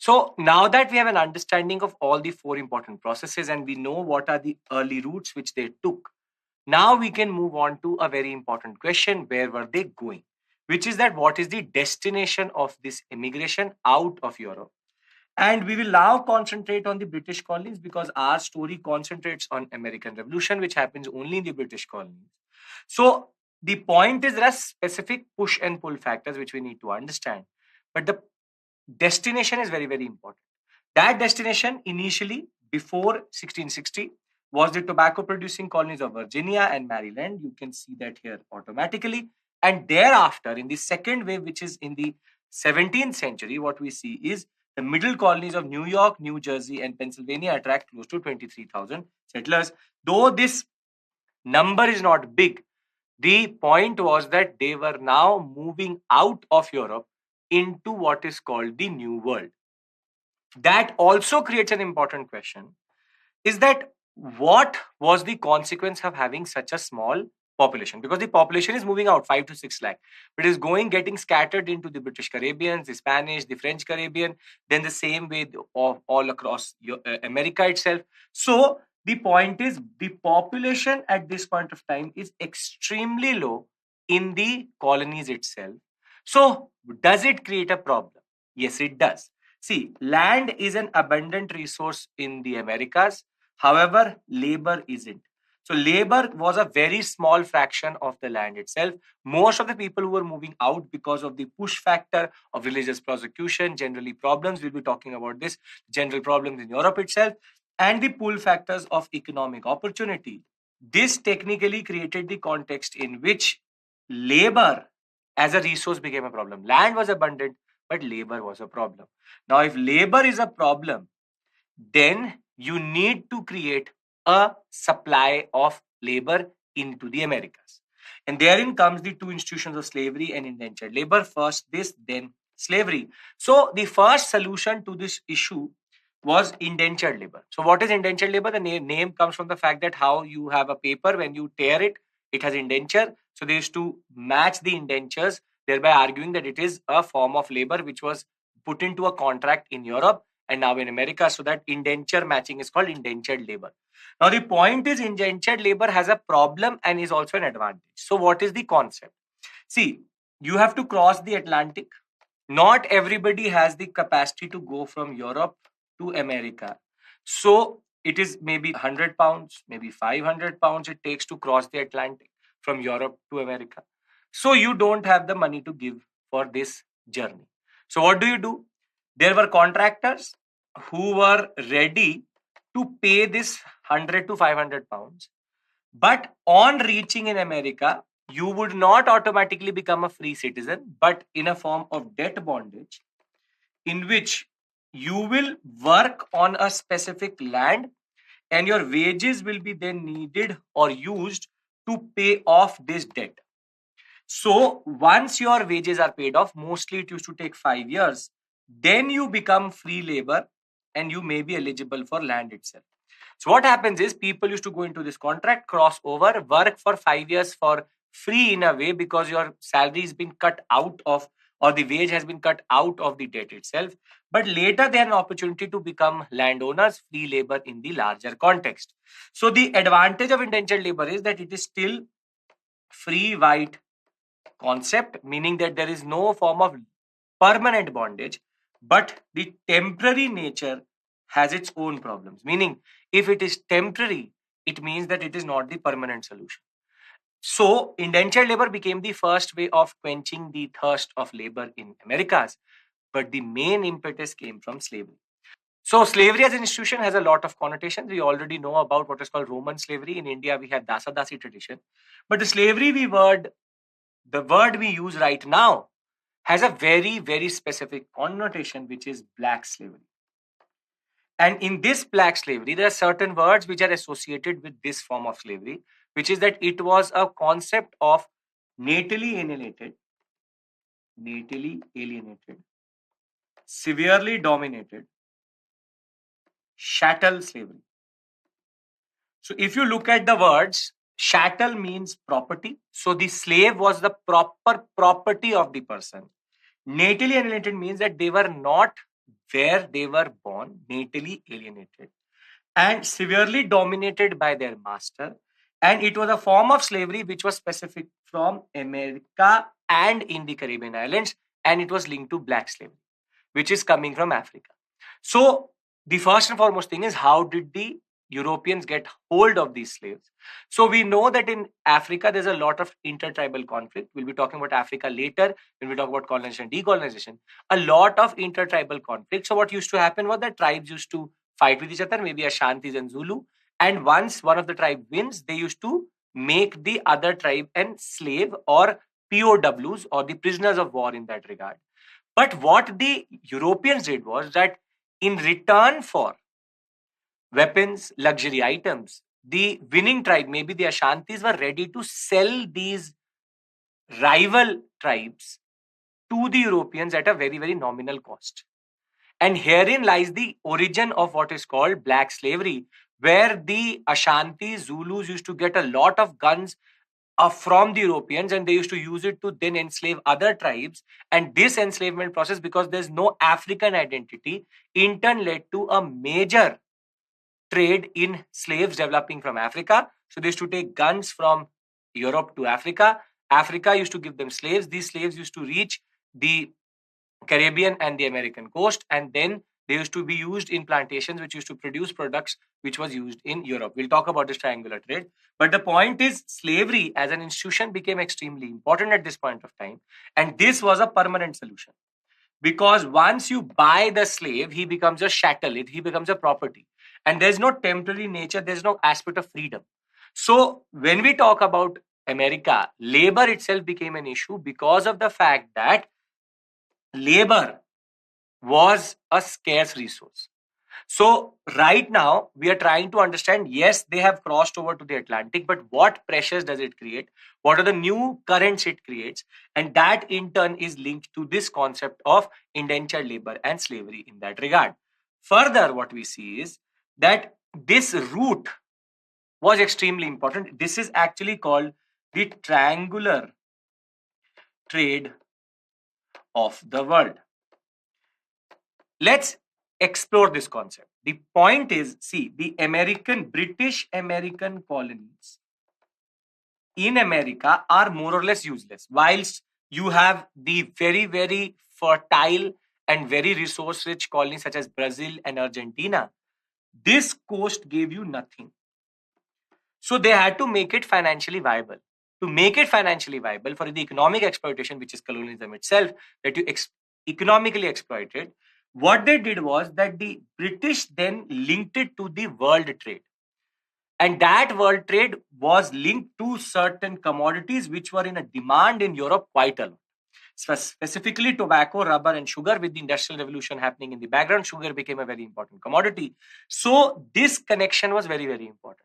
So now that we have an understanding of all the four important processes and we know what are the early routes which they took, now we can move on to a very important question: where were they going? Which is that what is the destination of this immigration out of Europe? And we will now concentrate on the British colonies because our story concentrates on American Revolution, which happens only in the British colonies. So the point is there are specific push and pull factors which we need to understand. But the destination is very, very important. That destination initially before 1660 was the tobacco producing colonies of Virginia and Maryland. You can see that here automatically. And thereafter, in the second wave, which is in the 17th century, what we see is the middle colonies of New York, New Jersey, and Pennsylvania attract close to 23,000 settlers. Though this number is not big, the point was that they were now moving out of Europe into what is called the New World. That also creates an important question, is that what was the consequence of having such a small population? Because the population is moving out 5 to 6 lakh, but it is getting scattered into the British Caribbeans, the Spanish, the French Caribbean, then the same way all across America itself. So the point is the population at this point of time is extremely low in the colonies itself. So does it create a problem? Yes, it does. See, land is an abundant resource in the Americas. However, labor isn't. So labor was a very small fraction of the land itself. Most of the people who were moving out because of the push factor of religious persecution, generally problems, we'll be talking about this, general problems in Europe itself, and the pull factors of economic opportunity. This technically created the context in which labor as a resource became a problem. Land was abundant, but labor was a problem. Now, if labor is a problem, then you need to create a supply of labor into the Americas. And therein comes the two institutions of slavery and indentured labor. First this, then slavery. So the first solution to this issue was indentured labor. So what is indentured labor? The name comes from the fact that how you have a paper, when you tear it, it has indenture. So they used to match the indentures, thereby arguing that it is a form of labor which was put into a contract in Europe and now in America. So that indenture matching is called indentured labor. Now the point is indentured labor has a problem and is also an advantage. So what is the concept? See, you have to cross the Atlantic. Not everybody has the capacity to go from Europe to America. So it is maybe 100 pounds, maybe 500 pounds it takes to cross the Atlantic from Europe to America. So you don't have the money to give for this journey. So what do? There were contractors who were ready to pay this 100 to 500 pounds. But on reaching in America, you would not automatically become a free citizen, but in a form of debt bondage, in which you will work on a specific land and your wages will be then needed or used to pay off this debt. So once your wages are paid off, mostly it used to take 5 years, then you become free labor and you may be eligible for land itself. So what happens is people used to go into this contract, cross over, work for 5 years for free in a way because your salary has been cut out of, or the wage has been cut out of the debt itself. But later they had an opportunity to become landowners, free labor in the larger context. So the advantage of indentured labor is that it is still free white concept, meaning that there is no form of permanent bondage, but the temporary nature has its own problems. Meaning, if it is temporary, it means that it is not the permanent solution. So, indentured labor became the first way of quenching the thirst of labor in Americas, but the main impetus came from slavery. So, slavery as an institution has a lot of connotations. We already know about what is called Roman slavery. In India, we have Dasa Dasi tradition. But the slavery the word we use right now has a very, very specific connotation, which is black slavery. And in this black slavery, there are certain words which are associated with this form of slavery, which is that it was a concept of natally alienated, severely dominated, chattel slavery. So if you look at the words, chattel means property. So the slave was the proper property of the person. Natally alienated means that they were not where they were born, natally alienated, and severely dominated by their master. And it was a form of slavery which was specific from America and in the Caribbean islands, and it was linked to black slavery, which is coming from Africa. So the first and foremost thing is, how did the Europeans get hold of these slaves? So we know that in Africa there's a lot of intertribal conflict. We'll be talking about Africa later when we talk about colonization and decolonization. A lot of intertribal conflict. So what used to happen was that tribes used to fight with each other, maybe Ashantis and Zulu. And once one of the tribe wins, they used to make the other tribe an slave or POWs, or the prisoners of war in that regard. But what the Europeans did was that in return for weapons, luxury items, the winning tribe, maybe the Ashantis, were ready to sell these rival tribes to the Europeans at a very, very nominal cost. And herein lies the origin of what is called black slavery, where the Ashanti Zulus used to get a lot of guns from the Europeans, and they used to use it to then enslave other tribes. And this enslavement process, because there's no African identity, in turn led to a major trade in slaves developing from Africa. So they used to take guns from Europe to Africa. Africa used to give them slaves. These slaves used to reach the Caribbean and the American coast, and then they used to be used in plantations which used to produce products which was used in Europe. We'll talk about this triangular trade. But the point is, slavery as an institution became extremely important at this point of time. And this was a permanent solution. Because once you buy the slave, he becomes a chattel, he becomes a property. And there's no temporary nature, there's no aspect of freedom. So when we talk about America, labor itself became an issue because of the fact that labor was a scarce resource. So right now we are trying to understand, yes, they have crossed over to the Atlantic, but what pressures does it create? What are the new currents it creates? And that in turn is linked to this concept of indentured labor and slavery in that regard. Further, what we see is that this route was extremely important. This is actually called the triangular trade of the world. Let's explore this concept. The point is, see, the British American colonies in America are more or less useless. Whilst you have the very, very fertile and very resource rich colonies such as Brazil and Argentina, this coast gave you nothing. So they had to make it financially viable. To make it financially viable for the economic exploitation, which is colonialism itself, that you economically exploited, what they did was that the British then linked it to the world trade. And that world trade was linked to certain commodities which were in a demand in Europe quite a lot. Specifically tobacco, rubber, and sugar. With the Industrial Revolution happening in the background, sugar became a very important commodity. So this connection was very, very important.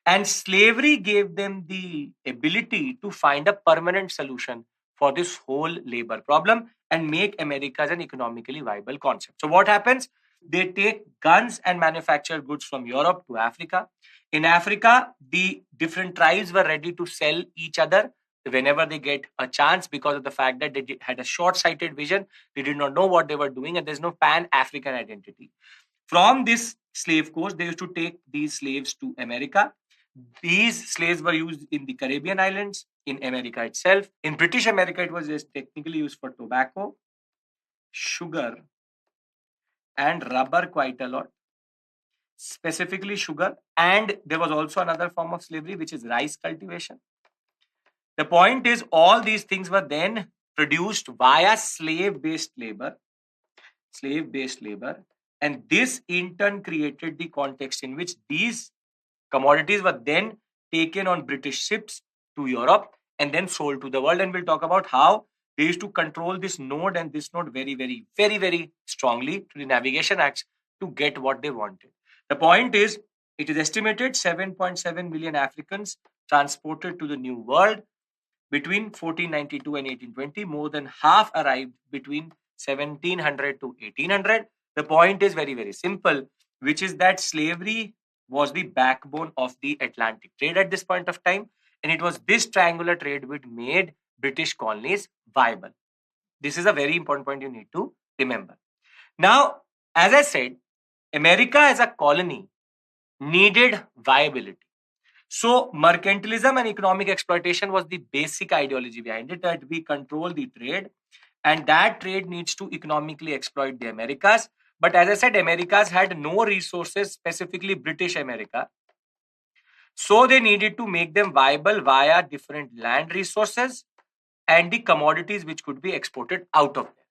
And slavery gave them the ability to find a permanent solution for this whole labor problem and make America as an economically viable concept. So what happens? They take guns and manufacture goods from Europe to Africa. In Africa, the different tribes were ready to sell each other whenever they get a chance, because of the fact that they had a short-sighted vision. They did not know what they were doing, and there's no pan-African identity. From this slave coast, they used to take these slaves to America. These slaves were used in the Caribbean islands, in America itself. In British America, it was just technically used for tobacco, sugar, and rubber quite a lot. Specifically sugar. And there was also another form of slavery, which is rice cultivation. The point is, all these things were then produced via slave-based labor. And this in turn created the context in which these commodities were then taken on British ships to Europe and then sold to the world. And we'll talk about how they used to control this node and this node very, very, very, very strongly to the navigation acts to get what they wanted. The point is, it is estimated 7.7 million Africans transported to the New World between 1492 and 1820. More than half arrived between 1700 to 1800. The point is very, very simple, which is that slavery was the backbone of the Atlantic trade at this point of time. And it was this triangular trade which made British colonies viable. This is a very important point you need to remember. Now, As I said, America as a colony needed viability. So mercantilism and economic exploitation was the basic ideology behind it, that we control the trade and that trade needs to economically exploit the Americas. But as I said, Americas had no resources, specifically British America. So they needed to make them viable via different land resources and the commodities which could be exported out of there.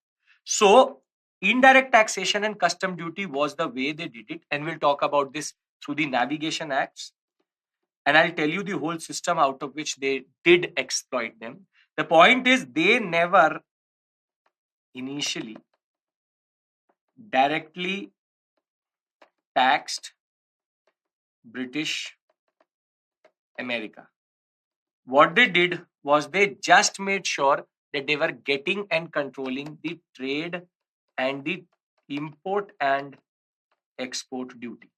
So indirect taxation and custom duty was the way they did it. And we'll talk about this through the Navigation Acts. And I'll tell you the whole system out of which they did exploit them. The point is, they never initially directly taxed British America. What they did was they just made sure that they were getting and controlling the trade and the import and export duty.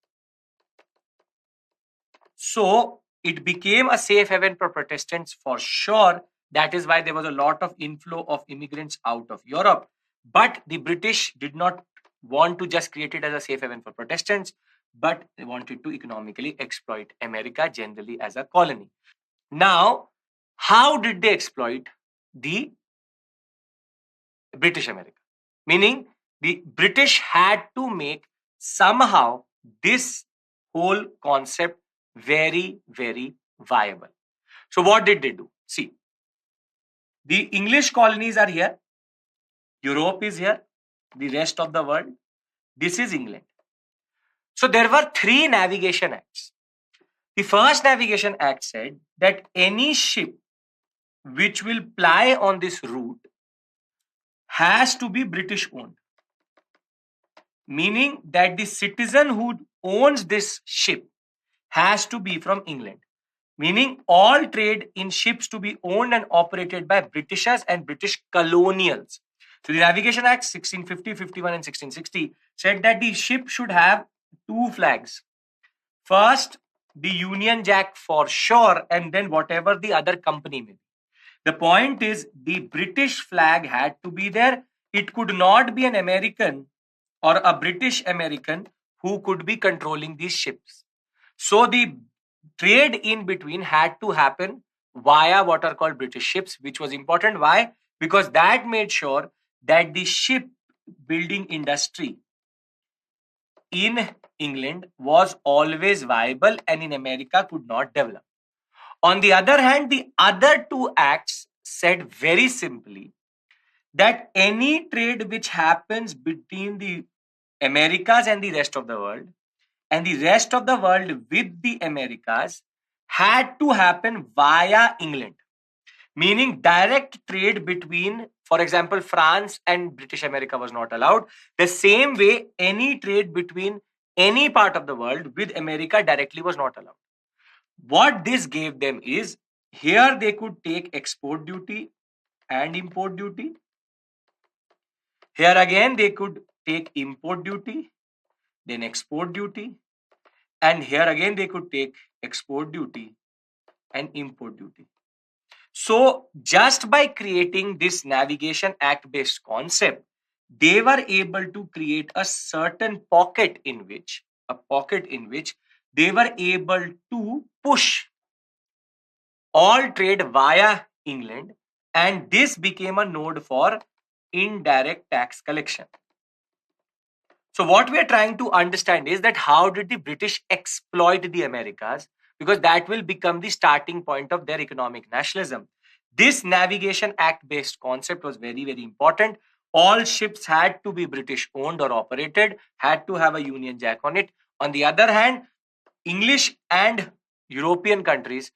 So it became a safe haven for Protestants for sure. That is why there was a lot of inflow of immigrants out of Europe. But the British did not want to just create it as a safe haven for Protestants, but they wanted to economically exploit America generally as a colony. Now, how did they exploit the British America? Meaning, the British had to make somehow this whole concept very, very viable. So, what did they do? See, the English colonies are here, Europe is here, the rest of the world. This is England. So, there were 3 navigation acts. The first navigation act said that any ship which will ply on this route has to be British owned, meaning that the citizen who owns this ship has to be from England, meaning all trade in ships to be owned and operated by Britishers and British colonials. So the Navigation Act 1650, 51 and 1660 said that the ship should have 2 flags. First, the Union Jack for sure, and then whatever the other company may be. The point is, the British flag had to be there. It could not be an American or a British American who could be controlling these ships. So the trade in between had to happen via what are called British ships, which was important. Why? Because that made sure that the ship building industry in England was always viable and in America could not develop. On the other hand, the other 2 acts said very simply that any trade which happens between the Americas and the rest of the world, and the rest of the world with the Americas, had to happen via England. Meaning direct trade between, for example, France and British America was not allowed. The same way, any trade between any part of the world with America directly was not allowed. What this gave them is, here they could take export duty and import duty. Here again, they could take import duty, then export duty. And here again, they could take export duty and import duty. So just by creating this Navigation Act based concept, they were able to create a certain pocket in which they were able to push all trade via England, and this became a node for indirect tax collection. So what we are trying to understand is that how did the British exploit the Americas, because that will become the starting point of their economic nationalism. This Navigation Act based concept was very, very important. All ships had to be British owned or operated, had to have a Union Jack on it. On the other hand, English and European countries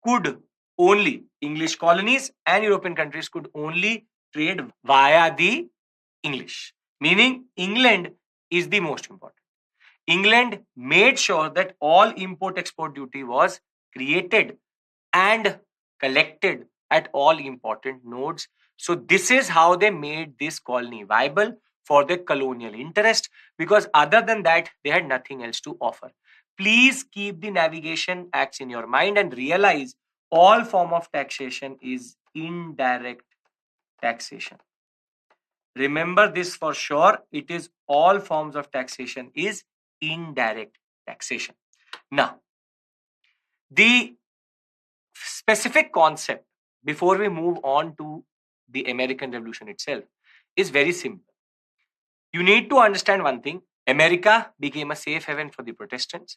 could only, English colonies and European countries could only trade via the English, meaning England is the most important. England made sure that all import-export duty was created and collected at all important nodes. So this is how they made this colony viable for their colonial interest, because other than that, they had nothing else to offer. Please keep the Navigation Acts in your mind and realize all form of taxation is indirect taxation. Remember this for sure. It is all forms of taxation is indirect taxation. Now, the specific concept before we move on to the American Revolution itself is very simple. You need to understand one thing. America became a safe haven for the Protestants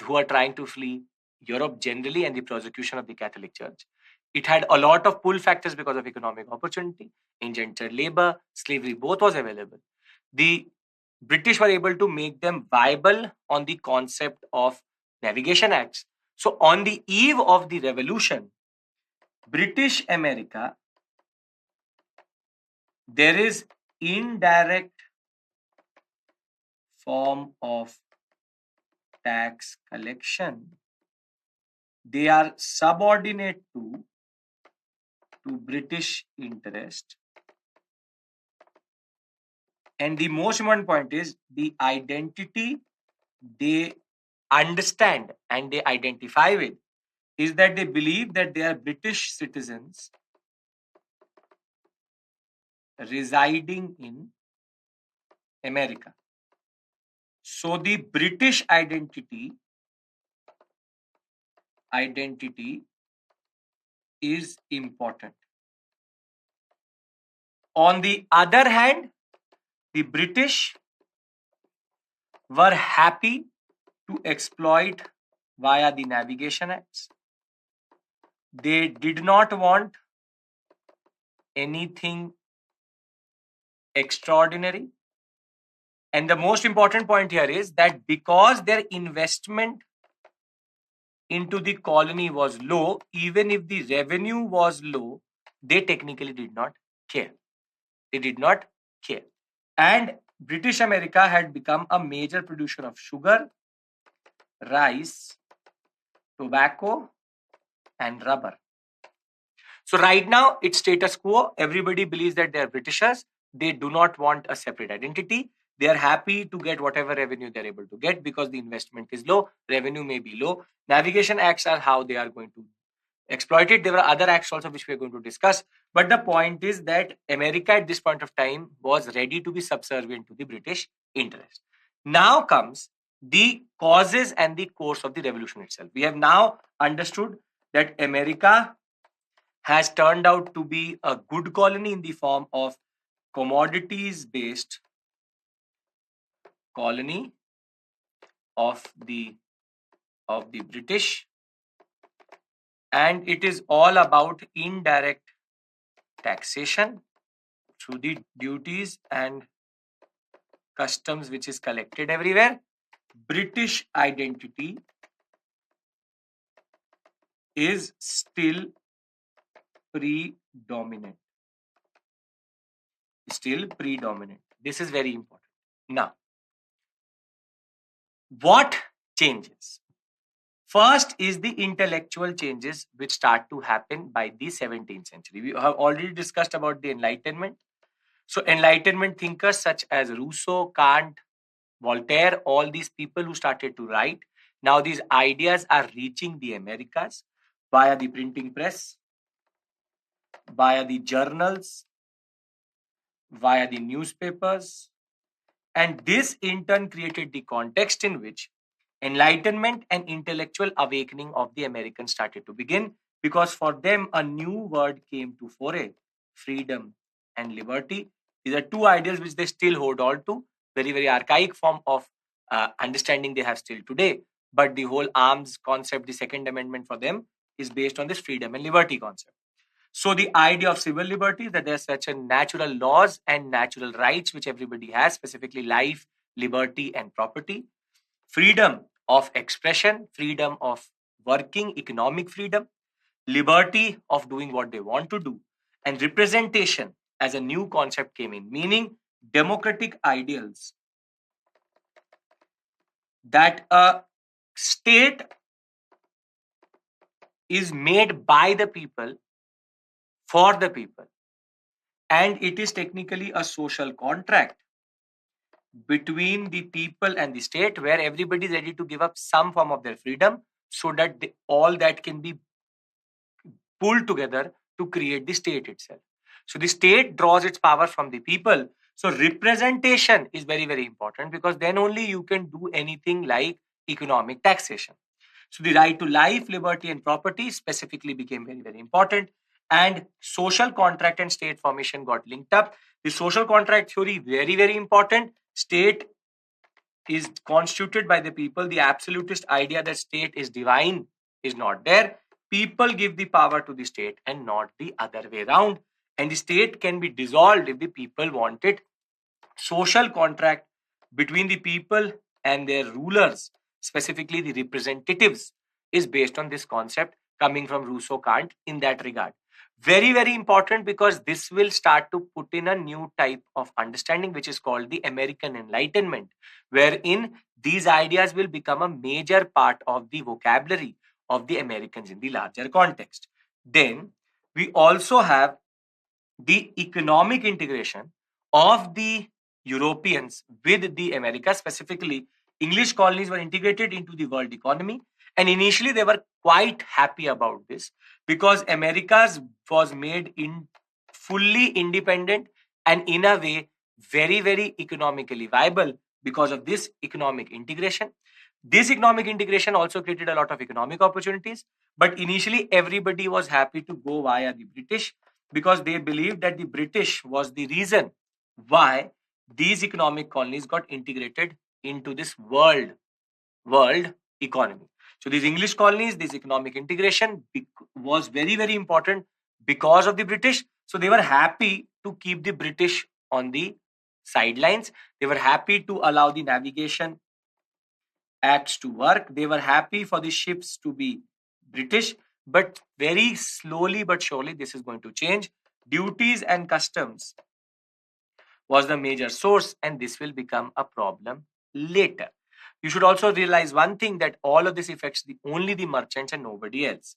who are trying to flee Europe generally and the persecution of the Catholic Church. It had a lot of pull factors because of economic opportunity, indentured labor, slavery, both was available. The British were able to make them viable on the concept of navigation acts. So, on the eve of the revolution, British America, there is indirect form of tax collection. They are subordinate to British interest. And the most important point is the identity they understand and they identify with is that they believe that they are British citizens residing in America. So the British identity is important. On the other hand, the British were happy to exploit via the navigation acts. They did not want anything extraordinary. And the most important point here is that because their investment into the colony was low, even if the revenue was low, they technically did not care. They did not care. And British America had become a major producer of sugar, rice, tobacco, and rubber. So right now, it's status quo. Everybody believes that they are Britishers. They do not want a separate identity. They are happy to get whatever revenue they're able to get because the investment is low, revenue may be low. Navigation acts are how they are going to exploit it. There were other acts also which we are going to discuss. But the point is that America at this point of time was ready to be subservient to the British interest. Now comes the causes and the course of the revolution itself. We have now understood that America has turned out to be a good colony in the form of commodities based colony of the British, and it is all about indirect taxation through the duties and customs which is collected everywhere. British identity is still predominant. This is very important. Now, what changes? First is the intellectual changes which start to happen by the 17th century. We have already discussed about the Enlightenment. So Enlightenment thinkers such as Rousseau, Kant, Voltaire, all these people who started to write, now these ideas are reaching the Americas via the printing press, via the journals, via the newspapers, and this in turn created the context in which Enlightenment and intellectual awakening of the Americans started to begin, because for them a new word came to foray: freedom and liberty. These are two ideals which they still hold on to, very, very archaic form of understanding they have still today. But the whole arms concept, the Second Amendment for them is based on this freedom and liberty concept. So the idea of civil liberty, that there's such a natural laws and natural rights which everybody has, specifically life, liberty, and property. Freedom of expression, freedom of working, economic freedom, liberty of doing what they want to do, and representation as a new concept came in, meaning democratic ideals that a state is made by the people for the people, and it is technically a social contract between the people and the state where everybody is ready to give up some form of their freedom so that all that can be pulled together to create the state itself. So the state draws its power from the people, So representation is very, very important, because then only you can do anything like economic taxation. So the right to life, liberty, and property specifically became very, very important. And social contract and state formation got linked up. The social contract theory, very, very important. State is constituted by the people. The absolutist idea that state is divine is not there. People give the power to the state and not the other way around. And the state can be dissolved if the people want it. Social contract between the people and their rulers, specifically the representatives, is based on this concept coming from Rousseau, Kant in that regard. Very, very important, because this will start to put in a new type of understanding, which is called the American Enlightenment, wherein these ideas will become a major part of the vocabulary of the Americans in the larger context. Then we also have the economic integration of the Europeans with the Americas. Specifically, English colonies were integrated into the world economy, and initially they were quite happy about this, because Americas was made in fully independent and in a way very, very economically viable because of this economic integration. This economic integration also created a lot of economic opportunities, but initially everybody was happy to go via the British, because they believed that the British was the reason why these economic colonies got integrated into this world economy. So these English colonies, this economic integration was very, very important because of the British. So they were happy to keep the British on the sidelines. They were happy to allow the navigation acts to work. They were happy for the ships to be British, but very slowly but surely this is going to change. Duties and customs was the major source, and this will become a problem later. You should also realize one thing, that all of this affects only the merchants and nobody else.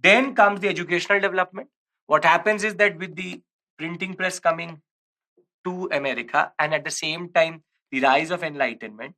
Then comes the educational development. What happens is that with the printing press coming to America, and at the same time the rise of enlightenment,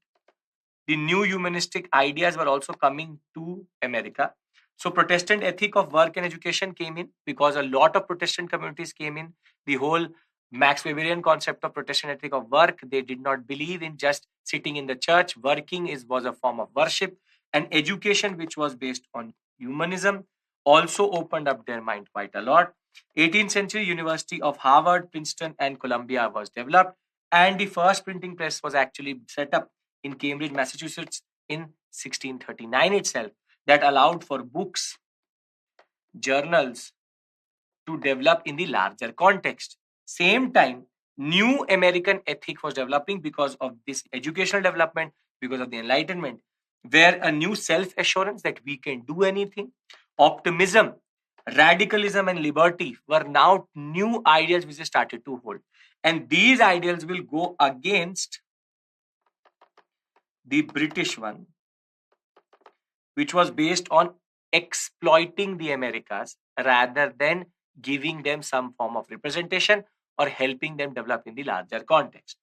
the new humanistic ideas were also coming to America. So Protestant ethic of work and education came in, because a lot of Protestant communities came in. The whole Max Weberian concept of Protestant ethic of work, they did not believe in just sitting in the church. Working was a form of worship, and education, which was based on humanism, also opened up their mind quite a lot. 18th century University of Harvard, Princeton, and Columbia was developed, and the first printing press was actually set up in Cambridge, Massachusetts in 1639 itself, that allowed for books, journals to develop in the larger context. Same time, new American ethic was developing because of this educational development, because of the Enlightenment, where a new self-assurance that we can do anything, optimism, radicalism, and liberty were now new ideals which they started to hold. And these ideals will go against the British one, which was based on exploiting the Americas rather than giving them some form of representation or helping them develop in the larger context.